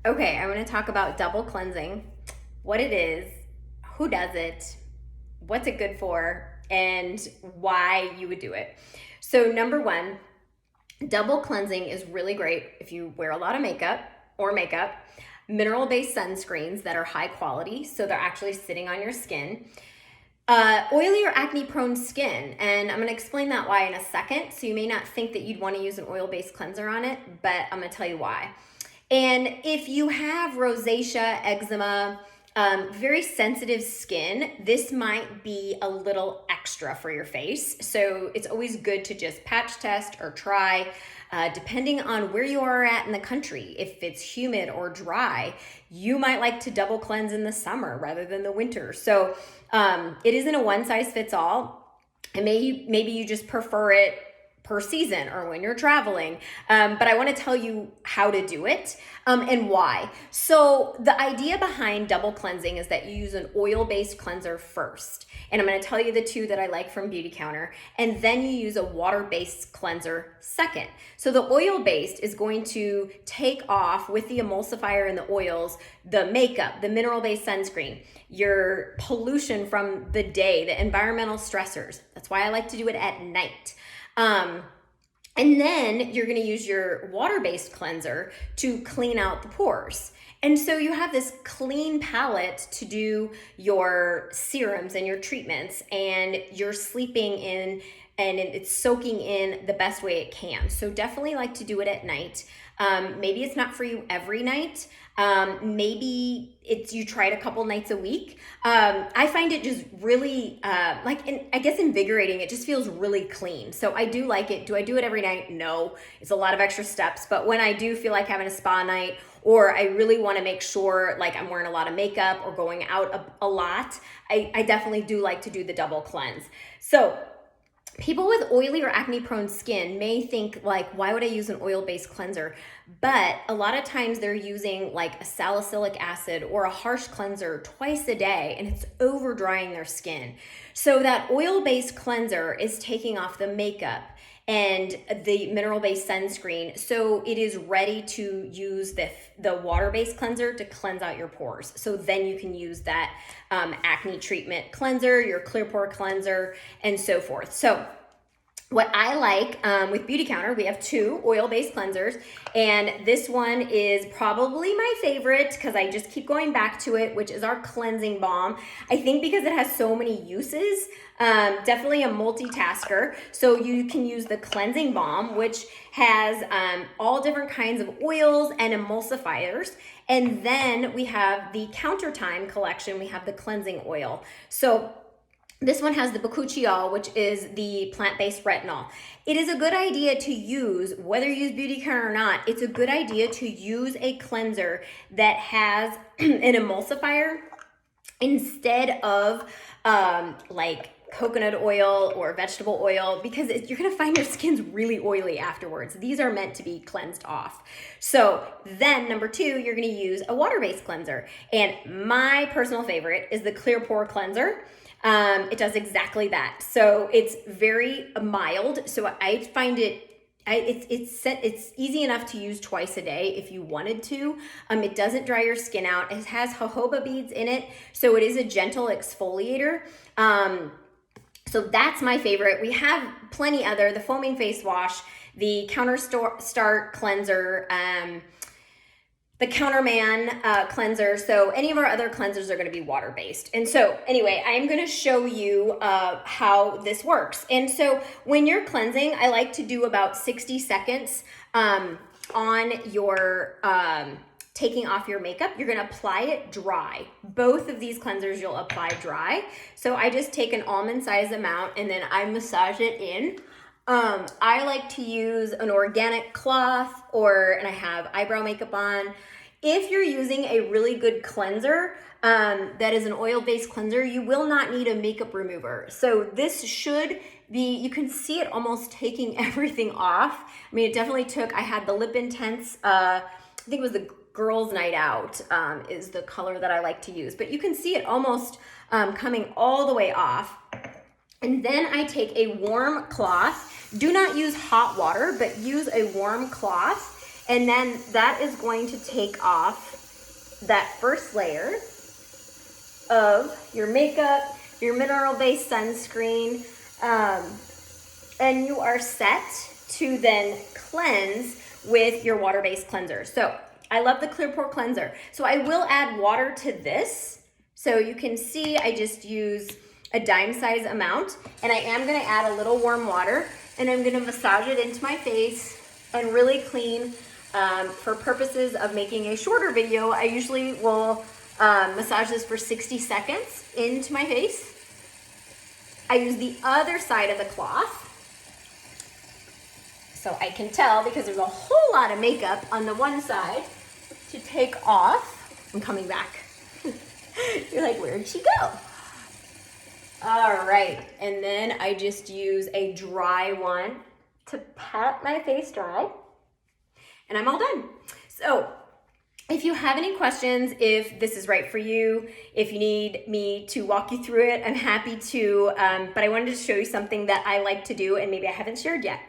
Okay, I want to talk about double cleansing, what it is, who does it, what's it good for, and why you would do it. So, number one, double cleansing is really great if you wear a lot of makeup, mineral based sunscreens that are high quality, so they're actually sitting on your skin. Oily or acne prone skin, and I'm going to explain that why in a second. So, you may not think that you'd want to use an oil based cleanser on it, but I'm going to tell you why. And if you have rosacea, eczema, very sensitive skin, this might be a little extra for your face. So it's always good to just patch test or try, depending on where you are at in the country. If it's humid or dry, you might like to double cleanse in the summer rather than the winter. So it isn't a one size fits all. And maybe you just prefer it per season or when you're traveling. But I want to tell you how to do it and why. So the idea behind double cleansing is that you use an oil-based cleanser first. And I'm going to tell you the two that I like from Beautycounter. And then you use a water-based cleanser second. So the oil-based is going to take off with the emulsifier and the oils, the makeup, the mineral-based sunscreen, your pollution from the day, the environmental stressors. That's why I like to do it at night. And then you're going to use your water-based cleanser to clean out the pores. And so you have this clean palette to do your serums and your treatments, and you're sleeping in and it's soaking in the best way it can. So definitely like to do it at night. Maybe it's not for you every night. Maybe you try it a couple nights a week. I find it just really I guess invigorating. It just feels really clean. So I do like it. Do I do it every night? No, it's a lot of extra steps. But when I do feel like having a spa night, or I really want to make sure like I'm wearing a lot of makeup or going out a lot, I definitely do like to do the double cleanse. So people with oily or acne prone skin may think like, why would I use an oil-based cleanser? But a lot of times they're using like a salicylic acid or a harsh cleanser twice a day, and it's over drying their skin. So that oil-based cleanser is taking off the makeup and the mineral-based sunscreen, so it is ready to use the water-based cleanser to cleanse out your pores. So then you can use that acne treatment cleanser, your clear pore cleanser, and so forth. So what I like with Beautycounter, we have two oil-based cleansers, and this one is probably my favorite because I just keep going back to it, which is our cleansing balm. I think because it has so many uses, definitely a multitasker. So you can use the cleansing balm, which has all different kinds of oils and emulsifiers. And then we have the Counter Time collection. We have the cleansing oil. So this one has the bakuchiol, which is the plant-based retinol. It is a good idea to use, whether you use Beautycounter or not, it's a good idea to use a cleanser that has an emulsifier instead of like coconut oil or vegetable oil, because you're going to find your skin's really oily afterwards. These are meant to be cleansed off. So then number two, you're going to use a water-based cleanser. And my personal favorite is the Clear Pore Cleanser. It does exactly that. So it's very mild. So I find it's easy enough to use twice a day if you wanted to. It doesn't dry your skin out. It has jojoba beads in it, so it is a gentle exfoliator. So that's my favorite. We have plenty other, the foaming face wash, the Counter Start cleanser, the Counterman cleanser. So any of our other cleansers are going to be water-based. And so anyway, I'm going to show you how this works. And so when you're cleansing, I like to do about 60 seconds on your taking off your makeup. You're going to apply it dry. Both of these cleansers you'll apply dry. So I just take an almond size amount and then I massage it in. I like to use an organic cloth and I have eyebrow makeup on. If you're using a really good cleanser, that is an oil-based cleanser, you will not need a makeup remover. So this should be, you can see it almost taking everything off. I mean, it definitely took, I had the Lip Intense, I think it was the Girls Night Out is the color that I like to use, but you can see it almost coming all the way off. And then I take a warm cloth. Do not use hot water, but use a warm cloth. And then that is going to take off that first layer of your makeup, your mineral-based sunscreen, and you are set to then cleanse with your water-based cleanser. So I love the Clear Pore Cleanser. So I will add water to this. So you can see I just use a dime size amount, and I am gonna add a little warm water, and I'm gonna massage it into my face and really clean. For purposes of making a shorter video, I usually will massage this for 60 seconds into my face. I use the other side of the cloth so I can tell, because there's a whole lot of makeup on the one side, to take off. I'm coming back. You're like, where'd she go? All right, and then I just use a dry one to pat my face dry, and I'm all done. So if you have any questions, if this is right for you, if you need me to walk you through it, I'm happy to, but I wanted to show you something that I like to do and maybe I haven't shared yet.